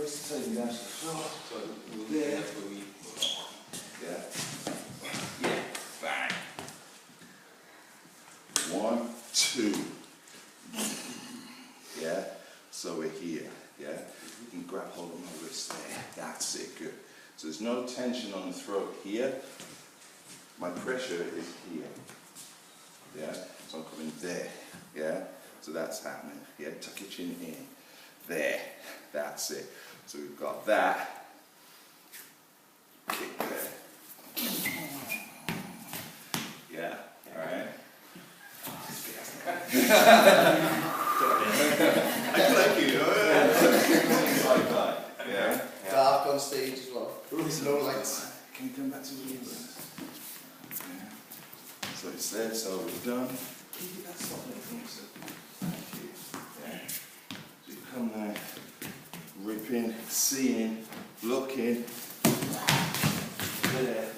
wrist, taking down to the floor. So There. that's where we. Yeah. Yeah. Bang. 1, 2. Yeah. So we're here. Yeah. You can grab hold of my wrist there. That's it. Good. So there's no tension on the throat here. My pressure is here. Yeah. So I'm coming there. Yeah. So that's happening. Yeah. Tuck your chin in. There. That's it. So we've got that. Kick there. Yeah. All right. I like you. Like that. Yeah. Dark on stage as well. No lights. Can you come back to the left? Yeah. So it's there, so we're done. That's not anything, so thank you. Yeah. So you come there, ripping, seeing, looking. There.